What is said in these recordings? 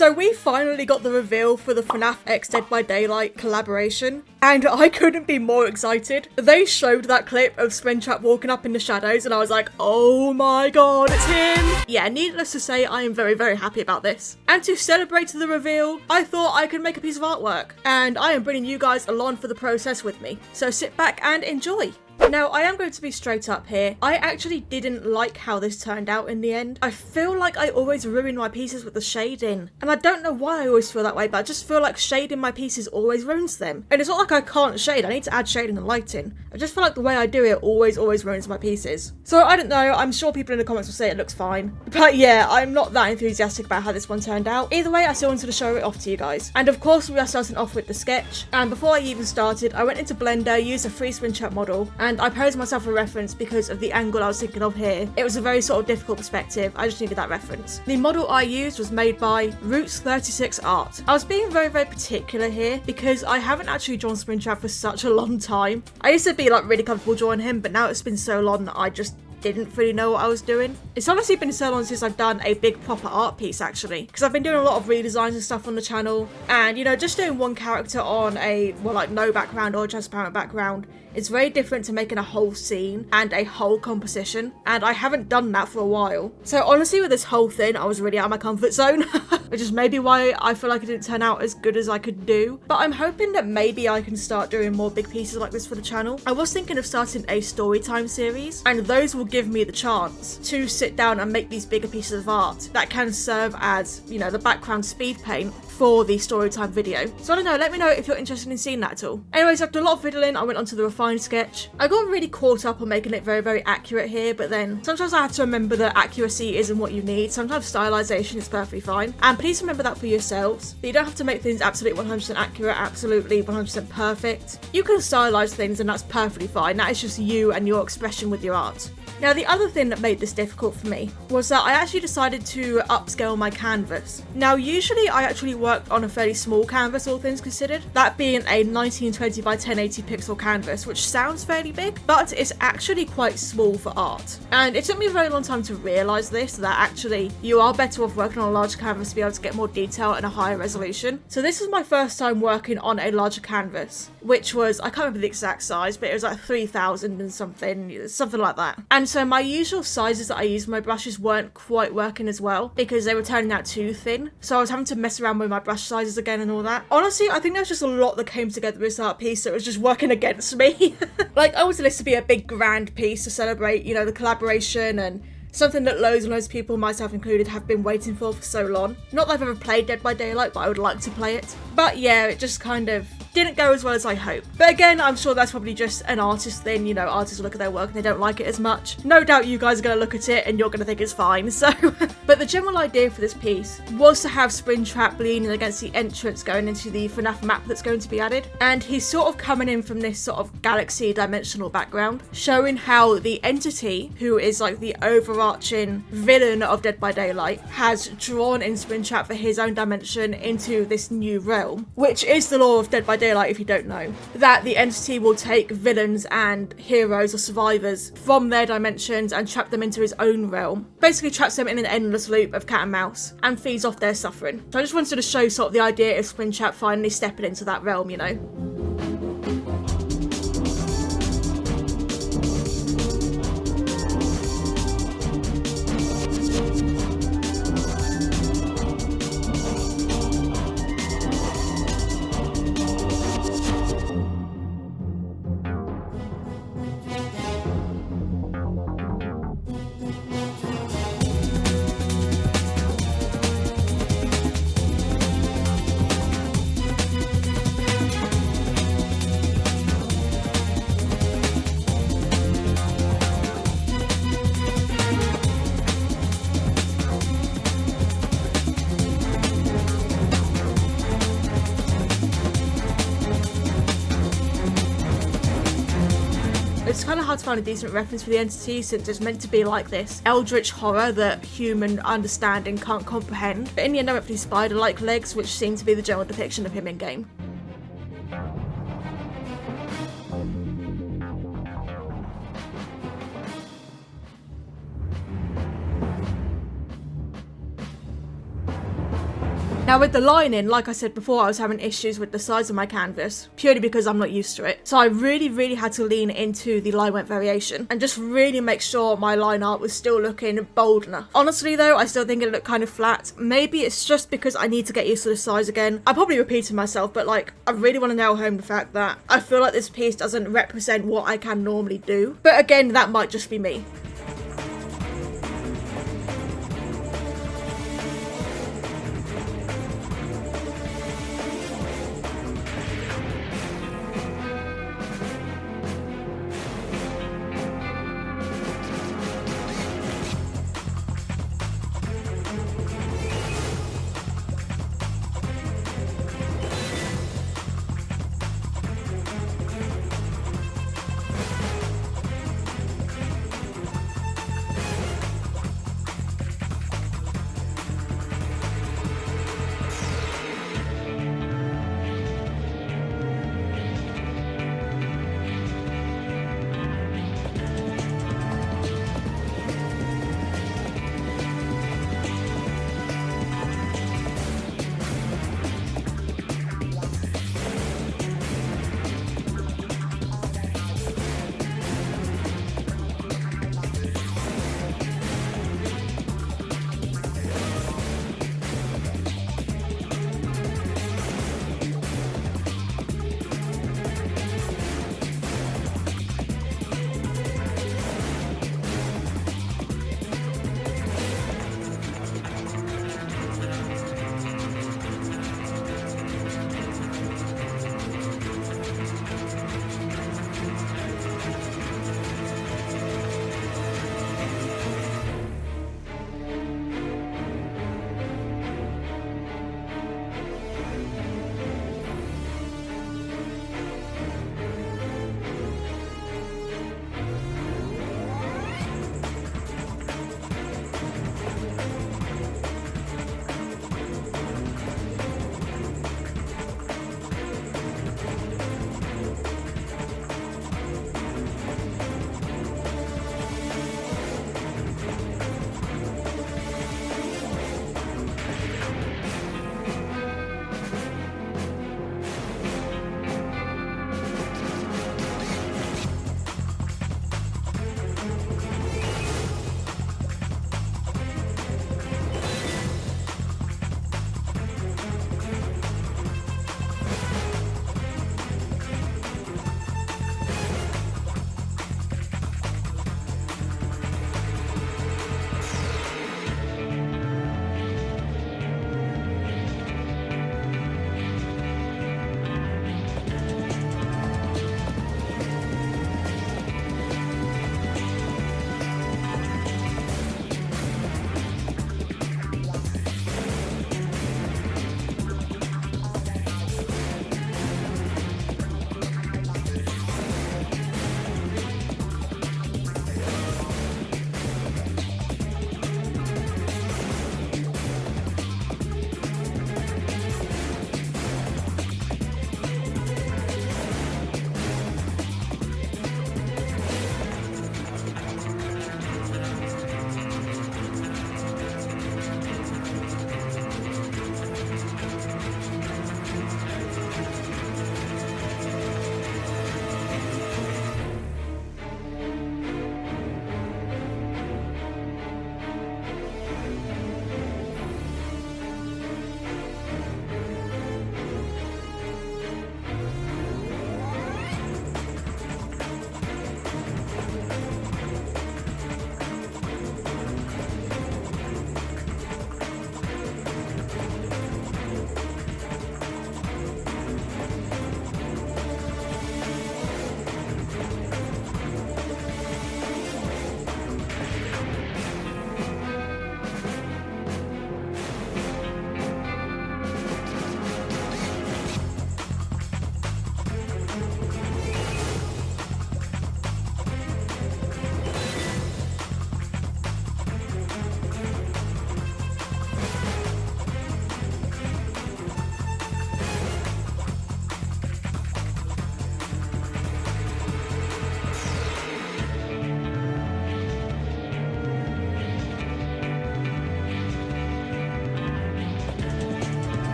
So we finally got the reveal for the FNAF X Dead by Daylight collaboration, and I couldn't be more excited. They showed that clip of Springtrap walking up in the shadows and I was like, oh my god, it's him! Yeah, needless to say, I am very, very happy about this. And to celebrate the reveal, I thought I could make a piece of artwork, and I am bringing you guys along for the process with me. So sit back and enjoy. Now, I am going to be straight up here. I actually didn't like how this turned out in the end. I feel like I always ruin my pieces with the shading. And I don't know why I always feel that way, but I just feel like shading my pieces always ruins them. And it's not like I can't shade, I need to add shading and lighting. I just feel like the way I do it always ruins my pieces. So I don't know, I'm sure people in the comments will say it looks fine. But yeah, I'm not that enthusiastic about how this one turned out. Either way, I still wanted to show it off to you guys. And of course, we are starting off with the sketch. And before I even started, I went into Blender, used a free Springtrap model, and I posed myself a reference because of the angle I was thinking of here. It was a very sort of difficult perspective. I just needed that reference. The model I used was made by Roots 36 Art. I was being very, very particular here because I haven't actually drawn Springtrap for such a long time. I used to be like really comfortable drawing him, but now it's been so long that I just didn't really know what I was doing. It's honestly been so long since I've done a big proper art piece actually, because I've been doing a lot of redesigns and stuff on the channel, and you know, just doing one character on a, well, like no background or transparent background, it's very different to making a whole scene and a whole composition, and I haven't done that for a while. So honestly, with this whole thing, I was really out of my comfort zone, which is maybe why I feel like it didn't turn out as good as I could do. But I'm hoping that maybe I can start doing more big pieces like this for the channel. I was thinking of starting a storytime series, and those will give me the chance to sit down and make these bigger pieces of art that can serve as, you know, the background speed paint for the storytime video. So I don't know, let me know if you're interested in seeing that at all. Anyways, after a lot of fiddling, I went onto the refined sketch. I got really caught up on making it very, very accurate here, but then sometimes I have to remember that accuracy isn't what you need. Sometimes stylization is perfectly fine. And please remember that for yourselves. That you don't have to make things absolutely 100% accurate, absolutely 100% perfect. You can stylize things and that's perfectly fine. That is just you and your expression with your art. Now, the other thing that made this difficult for me was that I actually decided to upscale my canvas. Now, usually I actually worked on a fairly small canvas, all things considered, that being a 1920 by 1080 pixel canvas, which sounds fairly big, but it's actually quite small for art. And it took me a very long time to realise this, that actually you are better off working on a larger canvas to be able to get more detail and a higher resolution. So this was my first time working on a larger canvas, which was, I can't remember the exact size, but it was like 3,000 and something like that. And so my usual sizes that I used for my brushes weren't quite working as well because they were turning out too thin. So I was having to mess around with my brush sizes again and all that. Honestly, I think there's just a lot that came together with this art piece that was just working against me. Like, I wanted this to be a big grand piece to celebrate, you know, the collaboration and something that loads and loads of people, myself included, have been waiting for so long. Not that I've ever played Dead by Daylight, but I would like to play it. But yeah, it just kind of didn't go as well as I hoped. But again, I'm sure that's probably just an artist thing. You know, artists look at their work and they don't like it as much. No doubt you guys are going to look at it and you're going to think it's fine, so. But the general idea for this piece was to have Springtrap leaning against the entrance going into the FNAF map that's going to be added. And he's sort of coming in from this sort of galaxy dimensional background, showing how the entity, who is like the overarching villain of Dead by Daylight, has drawn in Springtrap for his own dimension into this new realm, which is the law of Dead by Daylight, if you don't know, that the entity will take villains and heroes or survivors from their dimensions and trap them into his own realm. Basically traps them in an endless loop of cat and mouse and feeds off their suffering. So I just wanted to show sort of the idea of Springtrap finally stepping into that realm, you know. It's kind of hard to find a decent reference for the entity since it's meant to be like this eldritch horror that human understanding can't comprehend. But in the end I went for these spider-like legs, which seem to be the general depiction of him in game. Now with the lining, like I said before, I was having issues with the size of my canvas, purely because I'm not used to it. So I really had to lean into the line weight variation and just really make sure my line art was still looking bold enough. Honestly though, I still think it looked kind of flat. Maybe it's just because I need to get used to the size again. I'm probably repeating myself, but like, I really want to nail home the fact that I feel like this piece doesn't represent what I can normally do. But again, that might just be me.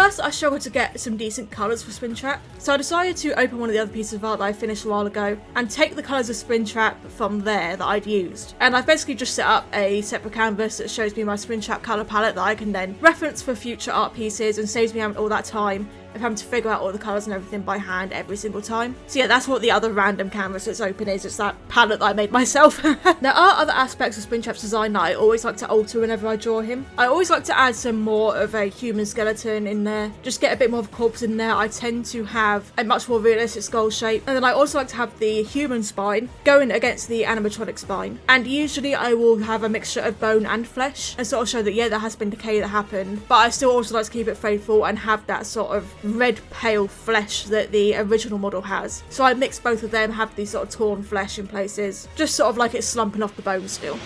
first, I struggled to get some decent colours for Springtrap, so I decided to open one of the other pieces of art that I finished a while ago and take the colours of Springtrap from there that I'd used. And I've basically just set up a separate canvas that shows me my Springtrap colour palette that I can then reference for future art pieces and saves me having all that time of having to figure out all the colours and everything by hand every single time. So yeah, that's what the other random canvas that's open is. It's that palette that I made myself. There are other aspects of Springtrap's design that I always like to alter whenever I draw him. I always like to add some more of a human skeleton in there, just get a bit more of a corpse in there. I tend to have a much more realistic skull shape, and then I also like to have the human spine going against the animatronic spine, and usually I will have a mixture of bone and flesh and sort of show that yeah, there has been decay that happened, but I still also like to keep it faithful and have that sort of red pale flesh that the original model has. So I mix both of them, have these sort of torn flesh in places, just sort of like it's slumping off the bone still.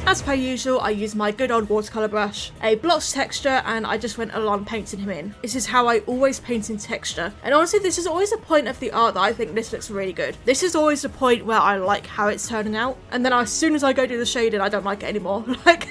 As per usual, I used my good old watercolour brush, a blotch texture, and I just went along painting him in. This is how I always paint in texture. And honestly, this is always a point of the art that I think this looks really good. This is always the point where I like how it's turning out. And then as soon as I go do the shading, I don't like it anymore. Like...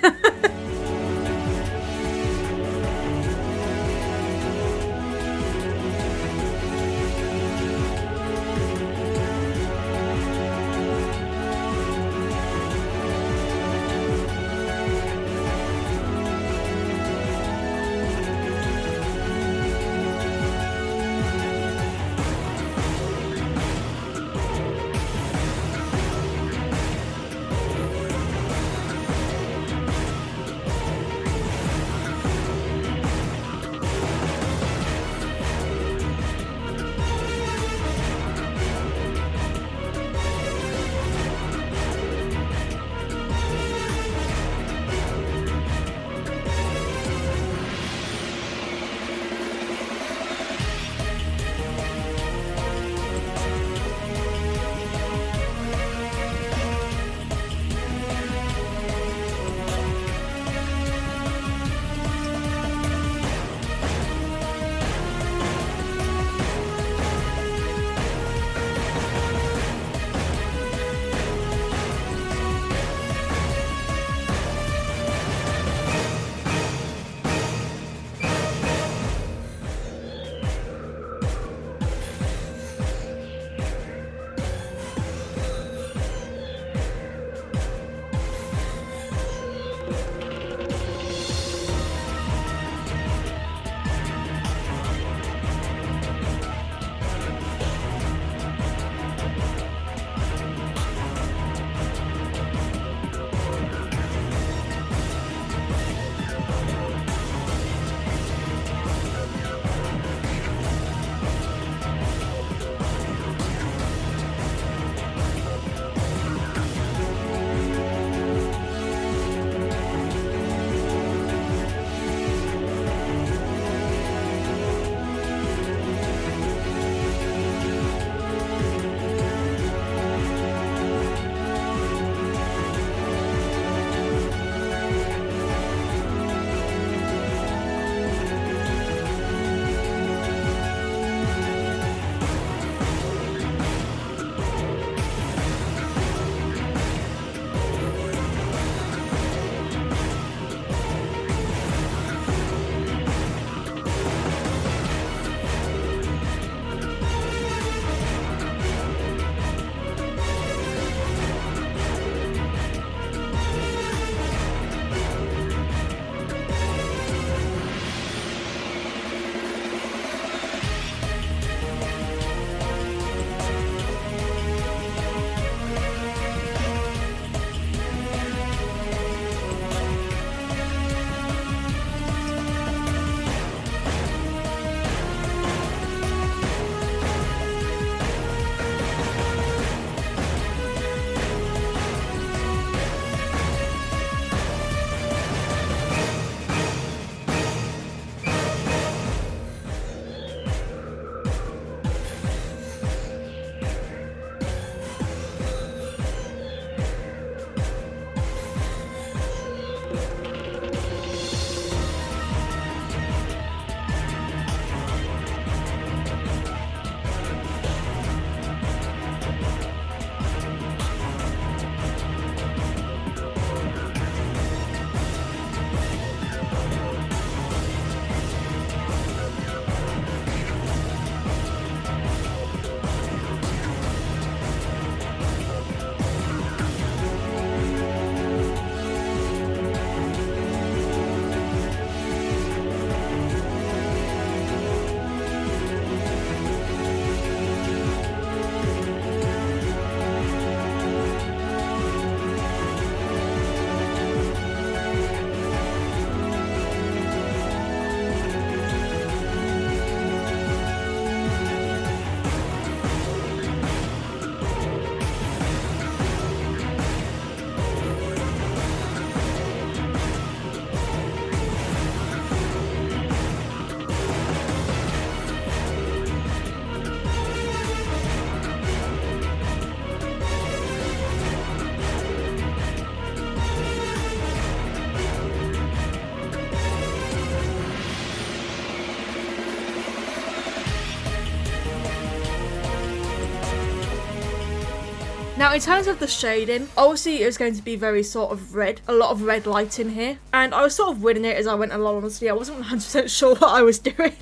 Now, in terms of the shading, obviously it was going to be very sort of red, a lot of red light in here, and I was sort of winning it as I went along. Honestly, I wasn't 100% sure what I was doing.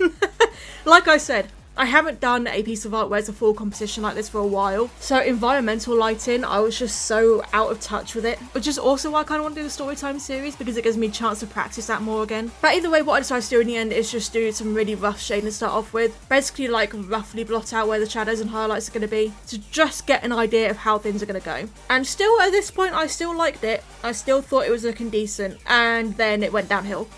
Like I said, I haven't done a piece of art where it's a full composition like this for a while, so environmental lighting, I was just so out of touch with it, which is also why I kind of want to do the storytime series, because it gives me a chance to practice that more again. But either way, what I decided to do in the end is just do some really rough shading to start off with, basically like roughly blot out where the shadows and highlights are going to be, to just get an idea of how things are going to go. And still at this point, I still liked it, I still thought it was looking decent, and then it went downhill.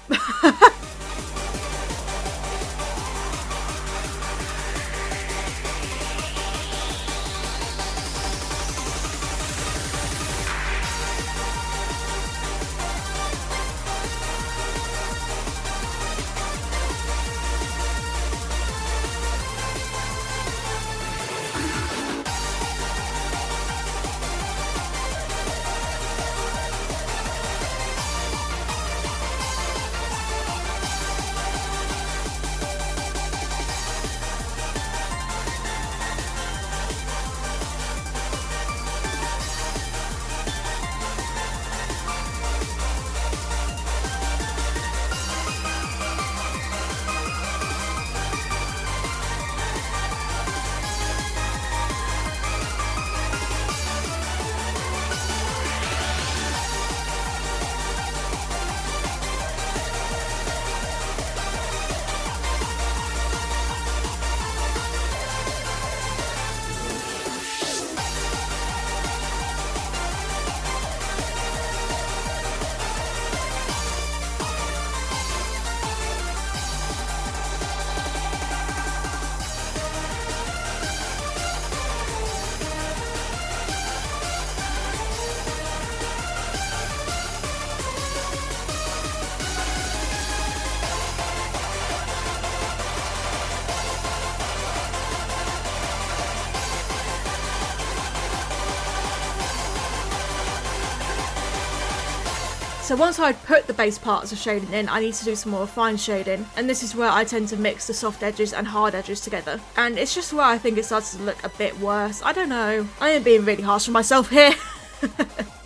So once I'd put the base parts of shading in, I need to do some more fine shading, and this is where I tend to mix the soft edges and hard edges together. And it's just where I think it starts to look a bit worse. I don't know. I am being really harsh on myself here.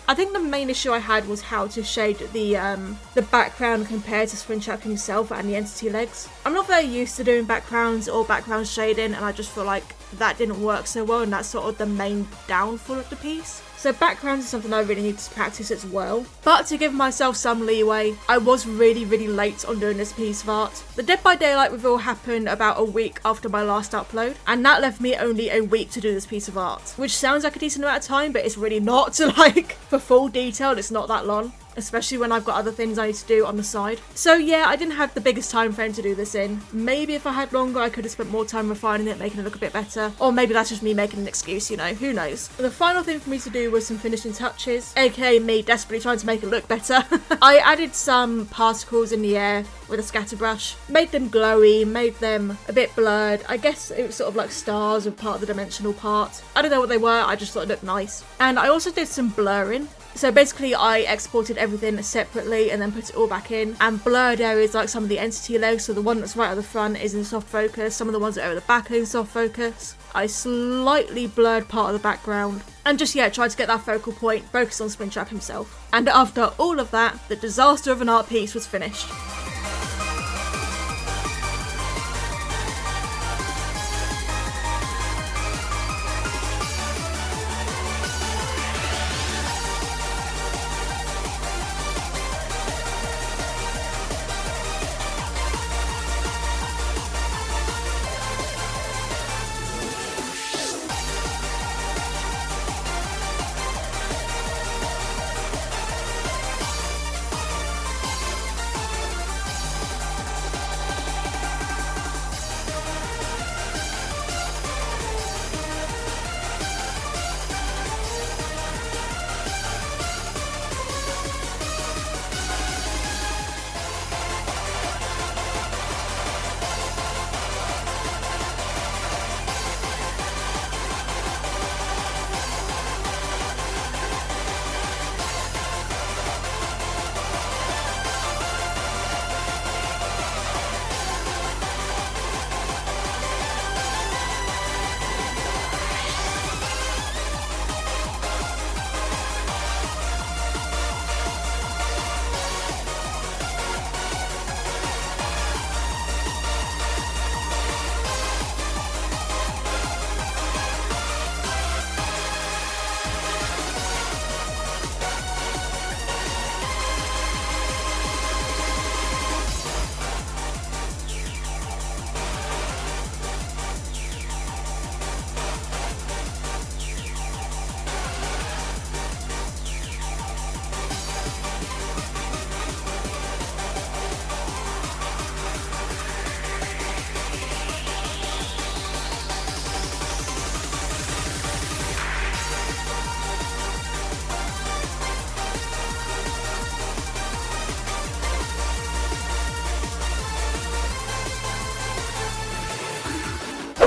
I think the main issue I had was how to shade the background compared to Springtrap himself and the entity legs. I'm not very used to doing backgrounds or background shading, and I just feel like that didn't work so well, and that's sort of the main downfall of the piece. So backgrounds is something I really need to practice as well. But to give myself some leeway, I was really late on doing this piece of art. The Dead by Daylight reveal happened about a week after my last upload, and that left me only a week to do this piece of art, which sounds like a decent amount of time, but it's really not. Like, for full detail, it's not that long, especially when I've got other things I need to do on the side. So yeah, I didn't have the biggest time frame to do this in. Maybe if I had longer, I could have spent more time refining it, making it look a bit better. Or maybe that's just me making an excuse, you know, who knows. The final thing for me to do was some finishing touches, aka me desperately trying to make it look better. I added some particles in the air with a scatter brush, made them glowy, made them a bit blurred. I guess it was sort of like stars with part of the dimensional part. I don't know what they were, I just thought it looked nice. And I also did some blurring. So basically I exported everything separately and then put it all back in, and blurred areas like some of the entity legs, so the one that's right at the front is in soft focus, some of the ones that are at the back are in soft focus. I slightly blurred part of the background and just, yeah, tried to get that focal point focused on Springtrap himself. And after all of that, the disaster of an art piece was finished.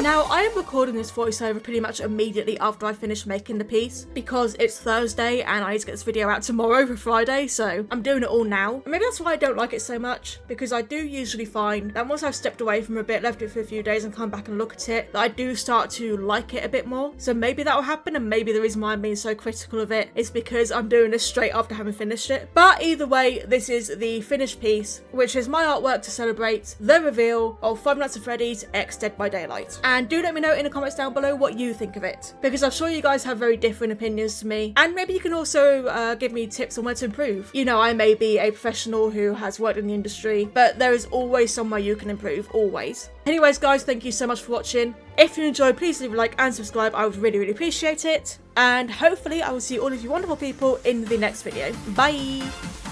Now, I am recording this voiceover pretty much immediately after I finish making the piece because it's Thursday and I need to get this video out tomorrow for Friday, so I'm doing it all now. And maybe that's why I don't like it so much, because I do usually find that once I've stepped away from a bit, left it for a few days and come back and look at it, that I do start to like it a bit more. So maybe that will happen, and maybe the reason why I'm being so critical of it is because I'm doing this straight after having finished it. But either way, this is the finished piece, which is my artwork to celebrate the reveal of Five Nights at Freddy's X Dead by Daylight. And do let me know in the comments down below what you think of it, because I'm sure you guys have very different opinions to me, and maybe you can also give me tips on where to improve. You know, I may be a professional who has worked in the industry, but there is always somewhere you can improve, always. Anyways guys, thank you so much for watching. If you enjoyed, please leave a like and subscribe, I would really appreciate it, and hopefully I will see all of you wonderful people in the next video. Bye!